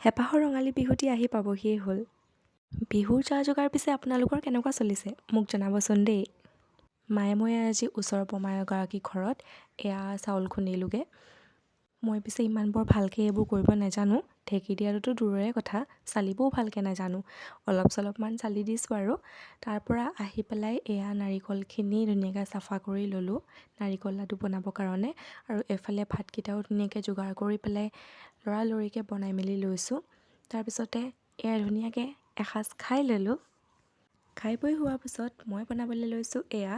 হেঁপাহৰ ৰঙালী বিহুটি আহি পাবহিয়ে হ'ল। বিহুৰ যা যোগাৰ পিছে আপোনালোকৰ কেনেকুৱা চলিছে মোক জনাবচোন দেই। মায়ে মই আজি ওচৰৰ বৰমা এগৰাকী ঘৰত এয়া চাউল খুন্দিলোঁগৈ। মই পিছে ইমান বৰ ভালকৈ এইবোৰ কৰিব নাজানো। ঢেঁকী দিয়াটোতো দূৰৰে কথা, চালিবও ভালকৈ নাজানো। অলপ চলপমান চালি দিছোঁ আৰু। তাৰপৰা আহি পেলাই এয়া নাৰিকলখিনি ধুনীয়াকৈ চাফা কৰি ল'লোঁ নাৰিকল লাডু বনাবৰ কাৰণে। আৰু এফালে ভাতকেইটাও ধুনীয়াকৈ যোগাৰ কৰি পেলাই লৰালৰিকৈ বনাই মেলি লৈছোঁ। তাৰপিছতে এয়া ধুনীয়াকৈ এসাঁজ খাই ল'লোঁ। খাই বৈ হোৱাৰ পিছত মই বনাবলৈ লৈছোঁ এয়া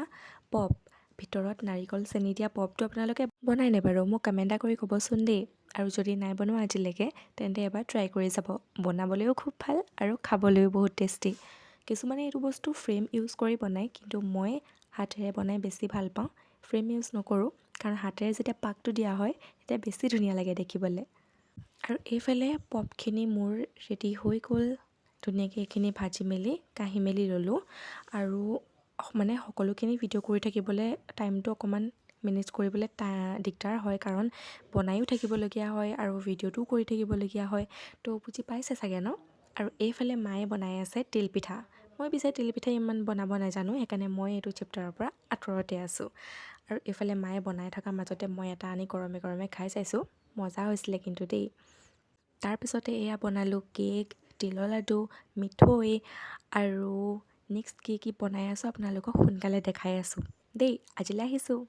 পপ। ভিতৰত নাৰিকল চেনি দিয়া পপটো আপোনালোকে বনাইনে বাৰু মোক কমেণ্ট এটা কৰি ক'বচোন দেই। আৰু যদি নাই বনোৱা আজিলৈকে তেন্তে এবাৰ ট্ৰাই কৰি যাব। বনাবলৈও খুব ভাল আৰু খাবলৈও বহুত টেষ্টি। কিছুমানে এইটো বস্তু ফ্ৰেম ইউজ কৰি বনায়, কিন্তু মই হাতেৰে বনাই বেছি ভাল পাওঁ। ফ্ৰেম ইউজ নকৰোঁ, কাৰণ হাতেৰে যেতিয়া পাকটো দিয়া হয় তেতিয়া বেছি ধুনীয়া লাগে দেখিবলৈ। আৰু এইফালে পপখিনি মোৰ ৰেডি হৈ গ'ল। ধুনীয়াকৈ এইখিনি ভাজি মেলি কাঢ়ি মেলি ল'লোঁ। আৰু মানে সকলোখিনি ভিডিঅ' কৰি থাকিবলৈ টাইমটো অকণমান মেনেজ কৰিবলৈ দিগদাৰ হয়, কাৰণ বনায়ো থাকিবলগীয়া হয় আৰু ভিডিঅ'টোও কৰি থাকিবলগীয়া হয়। তো বুজি পাইছে চাগে ন? আৰু এইফালে মায়ে বনাই আছে তিলপিঠা। মই পিছে তিলপিঠা ইমান বনাব নাজানো, সেইকাৰণে মই এইটো চেপ্টাৰৰ পৰা আঁতৰতে আছোঁ। আৰু এইফালে মায়ে বনাই থকাৰ মাজতে মই এটা আনি গৰমে গৰমে খাই চাইছোঁ। মজা হৈছিলে কিন্তু দেই। তাৰপিছতে এয়া বনালোঁ কেক, তিলৰ লাডু, মিঠৈ আৰু নেক্সট কি কি বনাই আছোঁ আপোনালোকক সোনকালে দেখাই আছোঁ দেই। আজিলৈ আহিছোঁ।